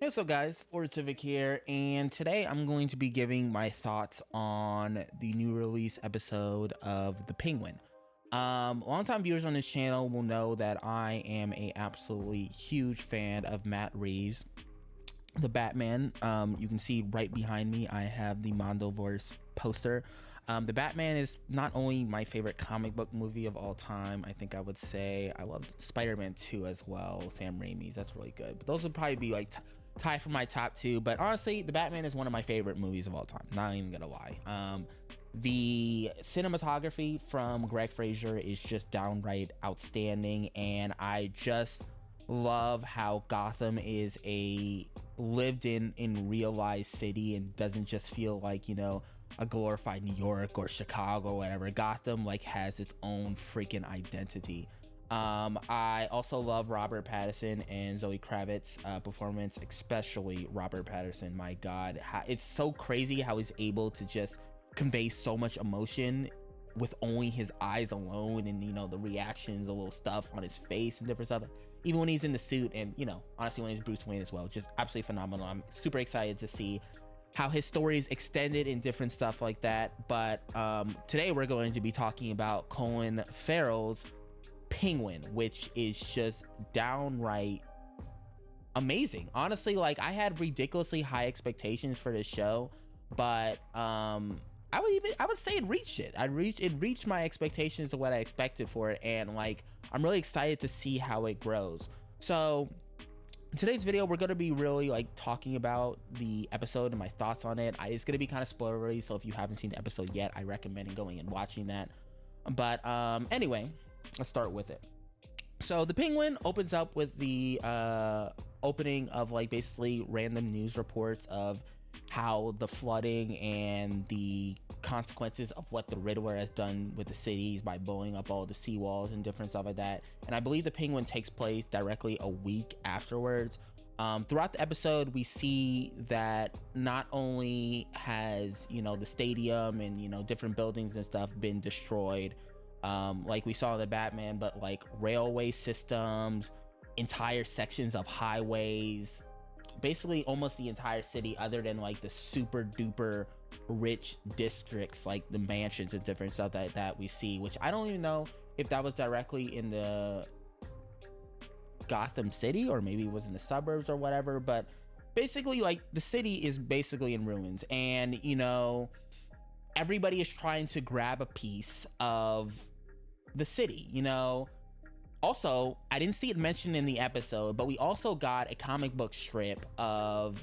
What's up, guys? Ford Civic here, and today I'm going to be giving my thoughts on the new release episode of The Penguin. Longtime viewers on this channel will know that I am a absolutely huge fan of Matt Reeves, the Batman. You can see right behind me, I have the Mondoverse poster. The Batman is not only my favorite comic book movie of all time, I think I would say I loved Spider-Man 2 as well, Sam Raimi's. That's really good. But those would probably be like tie for my top two. But honestly, The Batman is one of my favorite movies of all time. Not even gonna lie. The cinematography from Greg Fraser is just downright outstanding, and I just love how Gotham is a lived in realized city and doesn't just feel like, you know, a glorified New York or Chicago or whatever. Gotham like has its own freaking identity. I also love Robert Pattinson and Zoe Kravitz's performance, especially Robert Pattinson. My God, it's so crazy how he's able to just convey so much emotion with only his eyes alone, and you know, the reactions, a little stuff on his face and different stuff, even when he's in the suit, and you know, honestly when he's Bruce Wayne as well. Just absolutely phenomenal. I'm super excited to see how his story is extended and different stuff like that. But today we're going to be talking about Colin Farrell's Penguin, which is just downright amazing. Honestly, like, I had ridiculously high expectations for this show, but I would say it reached it. It reached my expectations of what I expected for it, and like, I'm really excited to see how it grows. So in today's video, we're going to be really like talking about the episode and my thoughts on it. It's going to be kind of spoilery, so if you haven't seen the episode yet, I recommend going and watching that. But anyway, let's start with it. So The Penguin opens up with the opening of like basically random news reports of how the flooding and the consequences of what the Riddler has done with the cities by blowing up all the seawalls and different stuff like that. And I believe The Penguin takes place directly a week afterwards. Throughout the episode, we see that not only has, you know, the stadium and, you know, different buildings and stuff been destroyed, like we saw in the Batman, but like railway systems, entire sections of highways, basically almost the entire city, other than like the super duper rich districts, like the mansions and different stuff that we see, which I don't even know if that was directly in the Gotham City or maybe it was in the suburbs or whatever. But basically, like, the city is basically in ruins, and you know, everybody is trying to grab a piece of the city, you know. Also, I didn't see it mentioned in the episode, but we also got a comic book strip of,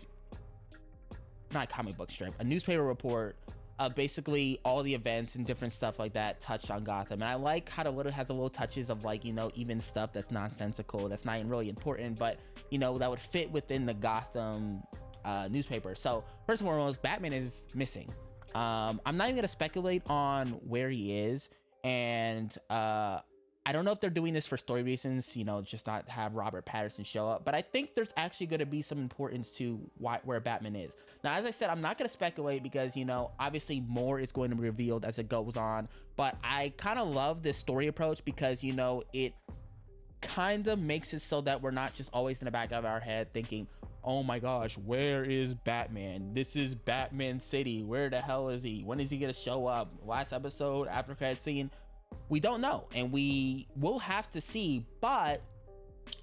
not a comic book strip, a newspaper report of basically all the events and different stuff like that touched on Gotham. And I like how it has a little touches of, like, you know, even stuff that's nonsensical, that's not even really important, but, you know, that would fit within the Gotham newspaper. So first and foremost, Batman is missing. I'm not even gonna speculate on where he is, and I don't know if they're doing this for story reasons, you know, just not have Robert Pattinson show up, but I think there's actually going to be some importance to where Batman is. Now, as I said, I'm not going to speculate because, you know, obviously more is going to be revealed as it goes on, but I kind of love this story approach because, you know, it kind of makes it so that we're not just always in the back of our head thinking, oh my gosh, where is Batman? This is Batman City. Where the hell is he? When is he going to show up? Last episode, after credit scene? We don't know, and we will have to see. But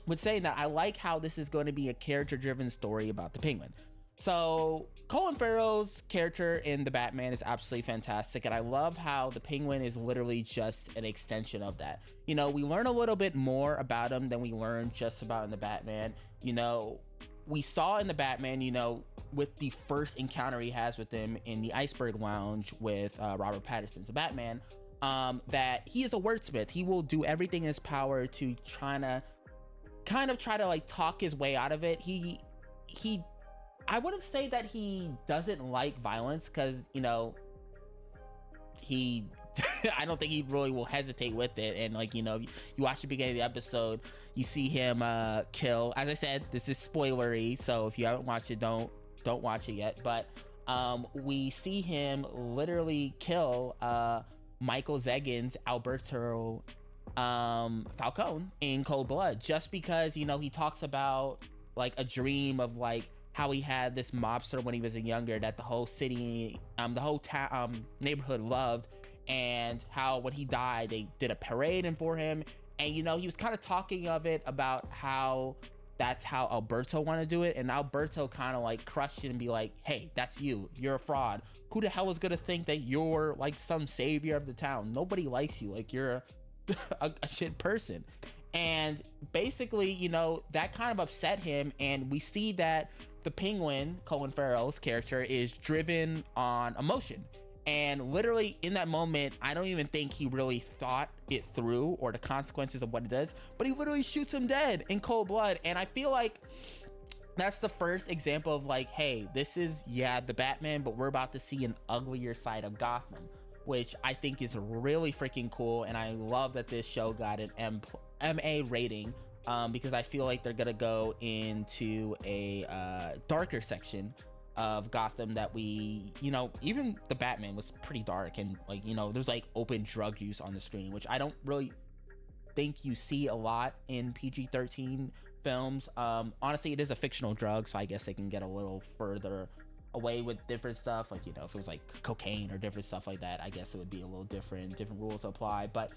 with saying that, I like how this is going to be a character-driven story about the Penguin. So Colin Farrell's character in the Batman is absolutely fantastic, and I love how the Penguin is literally just an extension of that. You know, we learn a little bit more about him than we learned just about in the Batman. You know, we saw in the Batman, you know, with the first encounter he has with him in the Iceberg Lounge with Robert Pattinson's Batman, that he is a wordsmith. He will do everything in his power to try to like talk his way out of it. He I wouldn't say that he doesn't like violence, because, you know, he I don't think he really will hesitate with it. And like, you know, you watch the beginning of the episode, you see him kill, as I said, this is spoilery, so if you haven't watched it, don't watch it yet, but we see him literally kill Michael Zegan's Alberto Falcone in cold blood, just because, you know, he talks about like a dream of like how he had this mobster when he was younger that the whole city, the whole neighborhood loved, and how when he died they did a parade and for him. And he was kind of talking of it about how that's how Alberto wanted to do it, and Alberto kind of like crushed it and be like, hey, that's you're a fraud. Who the hell is gonna think that you're like some savior of the town? Nobody likes you, like you're a shit person. And basically, that kind of upset him, and we see that the Penguin, Colin Farrell's character, is driven on emotion. And literally in that moment, I don't even think he really thought it through or the consequences of what it does, but he literally shoots him dead in cold blood. And I feel like that's the first example of like, hey, this is, the Batman, but we're about to see an uglier side of Gotham, which I think is really freaking cool. And I love that this show got an MA rating, because I feel like they're gonna go into a darker section of Gotham that we, even the Batman was pretty dark, and like, there's like open drug use on the screen, which I don't really think you see a lot in PG-13 films. Honestly, it is a fictional drug, so I guess they can get a little further away with different stuff, like, if it was like cocaine or different stuff like that, I guess it would be a little different rules apply. But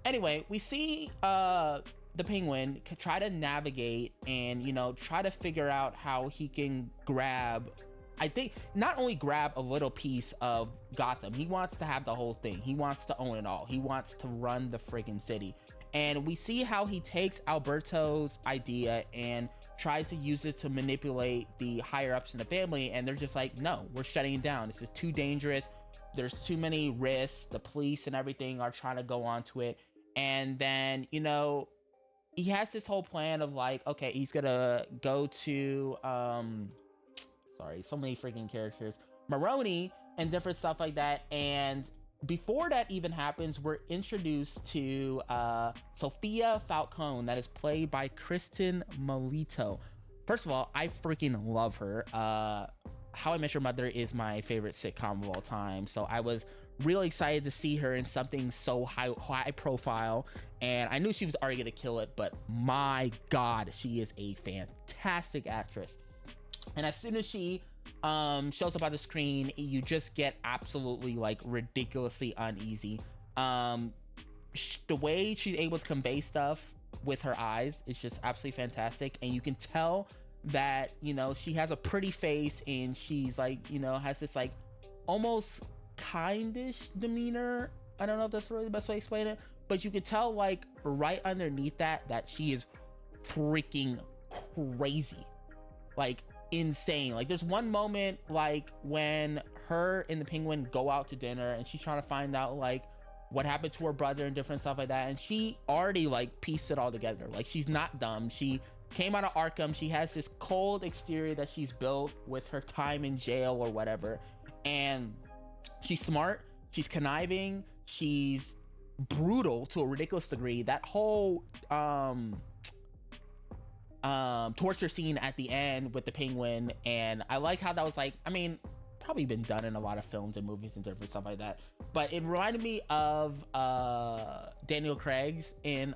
anyway, we see the Penguin try to navigate and try to figure out how he can grab, I think, not only grab a little piece of Gotham, he wants to have the whole thing. He wants to own it all. He wants to run the friggin' city. And we see how he takes Alberto's idea and tries to use it to manipulate the higher ups in the family, and they're just like, no, we're shutting it down. It's just too dangerous. There's too many risks. The police and everything are trying to go onto it. And then, he has this whole plan of like, okay, he's gonna go to sorry, so many freaking characters, Maroni and different stuff like that. And before that even happens, we're introduced to Sophia Falcone, that is played by Kristen Milito. First of all, I freaking love her. How I Met Your Mother is my favorite sitcom of all time, so I was really excited to see her in something so high profile, and I knew she was already gonna kill it, but my god, she is a fantastic actress. And as soon as she shows up on the screen, you just get absolutely like ridiculously uneasy. The way she's able to convey stuff with her eyes is just absolutely fantastic, and you can tell that she has a pretty face, and she's like has this like almost kindish demeanor. I don't know if that's really the best way to explain it, but you could tell like right underneath that she is freaking crazy, like insane. Like there's one moment like when her and the Penguin go out to dinner, and she's trying to find out like what happened to her brother and different stuff like that, and she already like pieced it all together. Like she's not dumb. She came out of Arkham. She has this cold exterior that she's built with her time in jail or whatever, and she's smart, she's conniving, she's brutal to a ridiculous degree. That whole torture scene at the end with the Penguin, and I like how that was like, I mean, probably been done in a lot of films and movies and different stuff like that, but it reminded me of Daniel Craig's in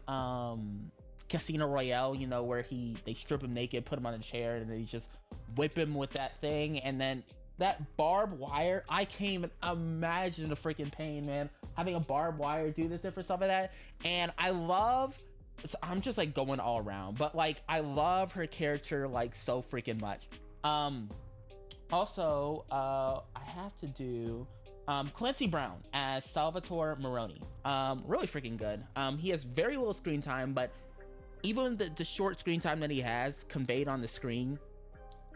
Casino Royale, where they strip him naked, put him on a chair, and then he just whip him with that thing, and then that barbed wire, I can't even imagine the freaking pain, man, having a barbed wire do this different stuff like that. And I'm just like going all around, but like I love her character like so freaking much. Also, I have to do Clancy Brown as Salvatore Maroni. Really freaking good. He has very little screen time, but even the short screen time that he has conveyed on the screen,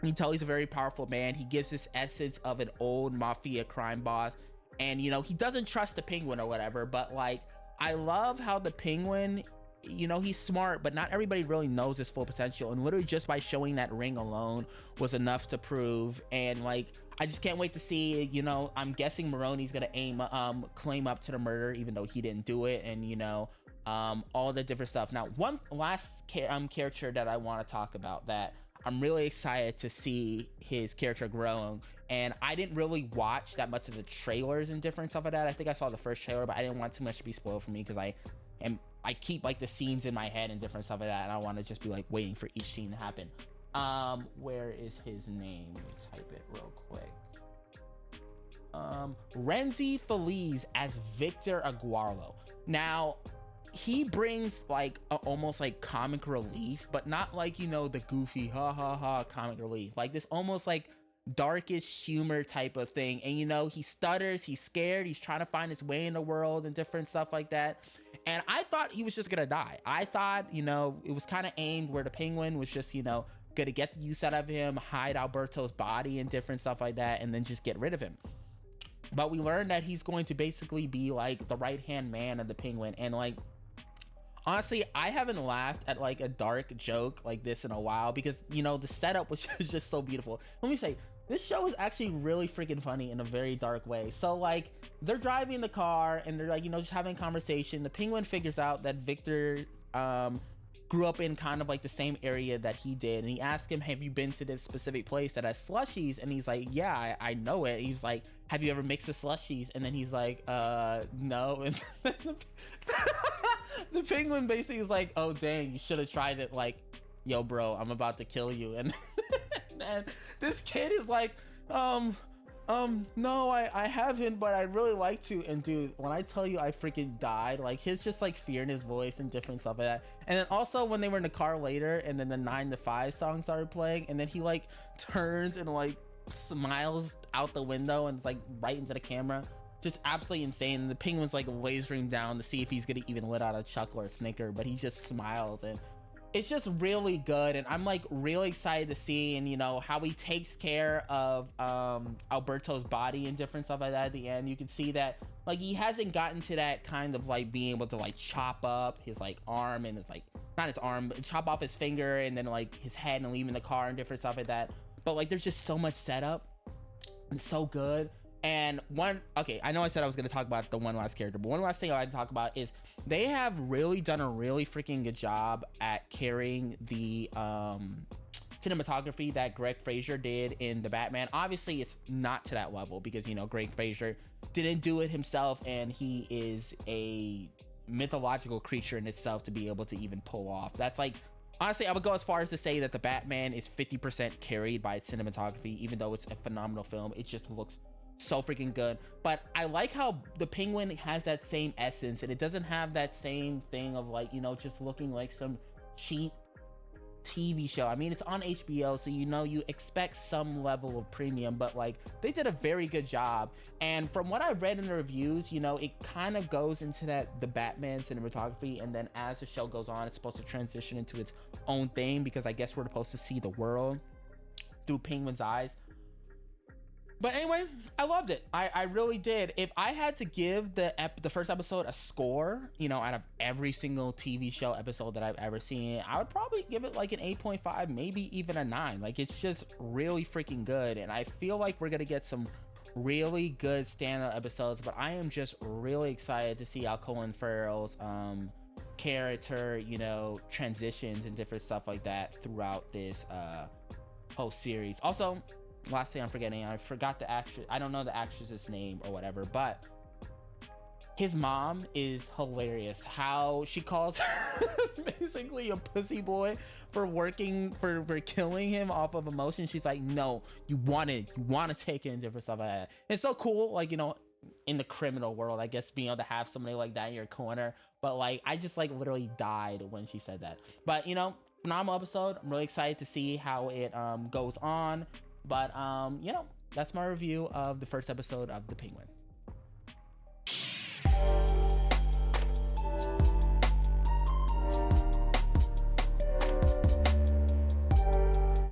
you can tell he's a very powerful man. He gives this essence of an old mafia crime boss, and he doesn't trust the Penguin or whatever, but like I love how the Penguin, he's smart, but not everybody really knows his full potential, and literally just by showing that ring alone was enough to prove. And like I just can't wait to see, I'm guessing Maroni's gonna claim up to the murder, even though he didn't do it, and all the different stuff. Now, one last character that I want to talk about that I'm really excited to see his character grow, and I didn't really watch that much of the trailers and different stuff like that. I think I saw the first trailer, but I didn't want too much to be spoiled for me, because I keep like the scenes in my head and different stuff like that, and I want to just be like waiting for each scene to happen. Where is his name? Let me type it real quick. Renzi Feliz as Victor Aguarlo. Now, he brings like almost like comic relief, but not like, you know, the goofy ha ha ha comic relief. Like this almost like darkish humor type of thing. And you know, he stutters, he's scared, he's trying to find his way in the world and different stuff like that. And I thought he was just gonna die. I thought, you know, it was kind of aimed where the Penguin was just, you know, gonna get the use out of him, hide Alberto's body and different stuff like that, and then just get rid of him. But we learned that he's going to basically be like the right hand man of the Penguin. And like, honestly, I haven't laughed at like a dark joke like this in a while, because, you know, the setup was just so beautiful. Let me say, this show is actually really freaking funny in a very dark way. So like, they're driving the car and they're like, you know, just having a conversation. The Penguin figures out that Victor grew up in kind of like the same area that he did, and he asked him, have you been to this specific place that has slushies? And he's like, yeah, I know it. He's like, have you ever mixed the slushies? And then he's like, no. And the Penguin basically is like, oh dang, you should have tried it. Like, yo bro, I'm about to kill you. And and this kid is like, no, I haven't, but I'd really like to. And dude, when I tell you I freaking died, like his just like fear in his voice and different stuff like that. And then also when they were in the car later and then the 9 to 5 song started playing, and then he like turns and like smiles out the window and it's like right into the camera. Just absolutely insane. The Penguin's like lasering down to see if he's gonna even let out a chuckle or a snicker, but he just smiles, and it's just really good. And I'm like really excited to see, and you know, how he takes care of Alberto's body and different stuff like that. At the end, you can see that like he hasn't gotten to that kind of like being able to like chop up his like arm and his like, not his arm, but chop off his finger and then like his head and leave him in the car and different stuff like that. But like there's just so much setup and so good. And okay, I know I said I was going to talk about the one last character, but one last thing I like to talk about is they have really done a really freaking good job at carrying the cinematography that Greg Fraser did in the Batman. Obviously it's not to that level because, you know, Greg Fraser didn't do it himself, and he is a mythological creature in itself to be able to even pull off. That's like, honestly, I would go as far as to say that the Batman is 50% carried by its cinematography. Even though it's a phenomenal film, it just looks so freaking good. But I like how the Penguin has that same essence, and it doesn't have that same thing of like, you know, just looking like some cheap TV show. I mean, it's on HBO, so you know, you expect some level of premium, but like they did a very good job. And from what I've read in the reviews, you know, it kind of goes into that the Batman cinematography, and then as the show goes on, it's supposed to transition into its own thing, because I guess we're supposed to see the world through Penguin's eyes. But anyway, I loved it. I really did. If I had to give the first episode a score, you know, out of every single TV show episode that I've ever seen, I would probably give it like an 8.5, maybe even a 9. Like, it's just really freaking good. And I feel like we're going to get some really good standout episodes, but I am just really excited to see how Colin Farrell's character, you know, transitions and different stuff like that throughout this whole series. Also, last thing I'm forgetting, I forgot the actress. I don't know the actress's name or whatever, but his mom is hilarious. How she calls basically a pussy boy for working for killing him off of emotion. She's like, no, you want to take it and different stuff like that. It's so cool, like, you know, in the criminal world, I guess, being able to have somebody like that in your corner. But like, I just like literally died when she said that. But you know, phenomenal episode. I'm really excited to see how it goes on. But you know, that's my review of the first episode of The Penguin.